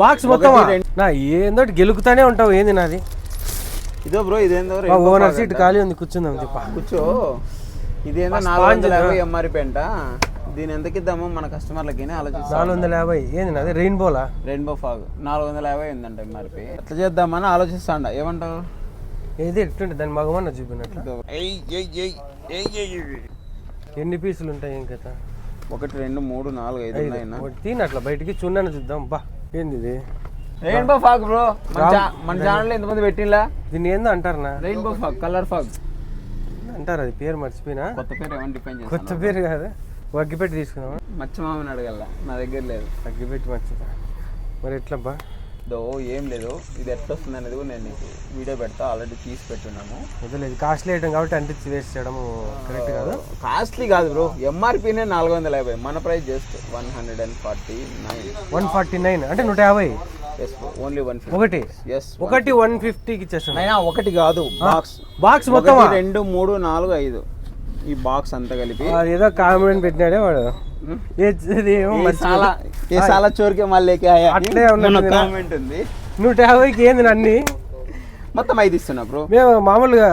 Box మొత్తం నా ఏందో గెలుకుతానే ఉంటావు. ఏంది నాది ఇదో బ్రో, ఇదేందో ఓనర్ సీట్ ఖాళీ ఉంది, కూర్చుందాం చెప్ప. కూర్చో. ఇదేందో 450 ఎంఆర్పి అంట. దీని ఎంతకి ఇద్దాము మన కస్టమర్లకి ఆలోచిస్తాం. 450 ఏంది నాది? రెయిన్బోలా? రెయిన్బో ఫాగ్ 450 ఉందంట ఎంఆర్పి. ఎట్లా చేద్దామని ఆలోచిస్తాండ. ఏమంటావు? ఏది ఎట్లుంటే దాన్ని మగమన్న చూపినట్లు. ఎన్ని పీసులు ఉంటాయి? ఏం కథ? 1 2 3 4 5 ఉన్నాయి. తినట్లా బయటికి చున్నాను చూద్దాం. బా ఏంది ఇది? Rainbow fog bro. మన ఛానల్ ఎంతమంది పెట్టిందా? దీన్ని ఏందో అంటారా? రెయిన్బో ఫాగ్, కలర్ ఫాగ్ అంటారు. అది పేరు మర్చిపోయినా. కొత్త పేరు ఏమని డిఫైన్ చేస్తా? కొత్త పేరు కాదు, వగ్గిపెట్టి తీసుకుందామా? మచ్చమామని అడగల, నా దగ్గర లేదు. వగ్గిపెట్టి మర్చిపో. మరి ఎట్లబ్బా? ఏం లేదు. ఇది ఎట్లా వస్తుంది అనేది కూడా నేను నీకు వీడియో పెడతా. ఆల్రెడీ తీసి పెట్టున్నాము. వదిలేదు, కాస్ట్లీ ఐటమ్ కాబట్టి అంటించి వేస్ట్ చేయడం కరెక్ట్ కాదు. కాస్ట్లీ కాదు బ్రో, ఎంఆర్పీనే 450. మన ప్రైస్ జస్ట్ 149. 149 అంటే 150. ఓన్లీ 150. ఒకటి 150కి ఇచ్చేస్తాను. అయినా ఒకటి కాదు, బాక్స్ మొత్తం 2 3 4 5 ఈ బాక్స్ అంతా కలిపి. ఏదో కామెంట్ పెట్టినాడే వాడు. చాలా చోరికే మళ్ళీ అట్లే కామెంట్ ఉంది. 150కి ఏంది అన్ని మొత్తం 5 ఇస్తున్నా బ్రో. మేము మామూలుగా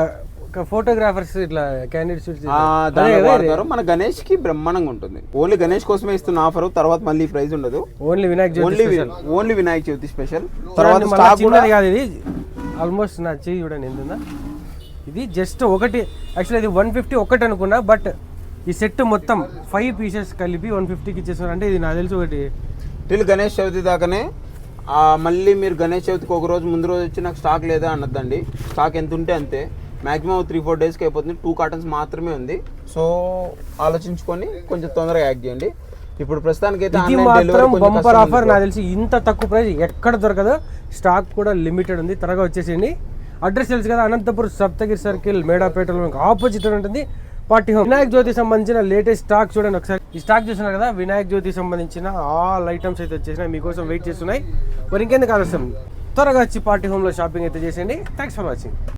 ఫోటోగ్రాఫర్స్ ఇట్లా క్యాండిడేట్స్ వాడతారు. మన గణేష్ కి బ్రహ్మాండంగా ఉంటుంది. ఓన్లీ గణేష్ కోసమే ఇస్తున్న ఆఫర్. తర్వాత మళ్ళీ ప్రైస్ ఉండదు. Only Vinayaka Chavithi special. కాదు ఇది. ఆల్మోస్ట్ నా చెయ్యి చూడండి ఎంత. ఇది జస్ట్ ఒకటి. యాక్చువల్లీ ఇది 150 ఒకటి అనుకున్నా, బట్ ఈ సెట్ మొత్తం 5 పీసెస్ కలిపి 150కి ఇచ్చేస్తున్నారు. అంటే ఇది నాకు తెలిసి ఒకటి టిల్ గణేష్ చవితి దాకానే. మళ్ళీ మీరు గణేష్ చవితికి ఒక రోజు ముందు రోజు వచ్చి నాకు స్టాక్ లేదా అనొద్దండి. స్టాక్ ఎంత ఉంటే అంతే. మ్యాక్సిమం 3-4 డేస్కి అయిపోతుంది. 2 cartons మాత్రమే ఉంది. సో ఆలోచించుకొని కొంచెం తొందరగా యాక్ట్ చేయండి. ఇప్పుడు ప్రస్తుతానికి అయితే బంపర్ ఆఫర్. నాకు తెలిసి ఇంత తక్కువ ప్రైస్ ఎక్కడ దొరకదు. స్టాక్ కూడా లిమిటెడ్ ఉంది. త్వరగా వచ్చేసేయండి. అడ్రస్ తెలుసు కదా, అనంతపురం సప్తగిరి సర్కిల్, మేడాపేటలో ఆపోజిట్ ఉంటుంది పార్టీ హోమ్. వినాయక జ్యోతి సంబంధించిన లేటెస్ట్ స్టాక్ చూడండి ఒకసారి. ఈ స్టాక్ చూస్తున్నారు కదా, వినాయక జ్యోతి సంబంధించిన ఆల్ ఐటమ్స్ అయితే వచ్చేసినాయి. మీకోసం వెయిట్ చేస్తున్నాయి. మరి ఇంకెందుకు ఆలస్యం, త్వరగా వచ్చి పార్టీ హోమ్లో షాపింగ్ అయితే చేసేయండి. Thanks for watching.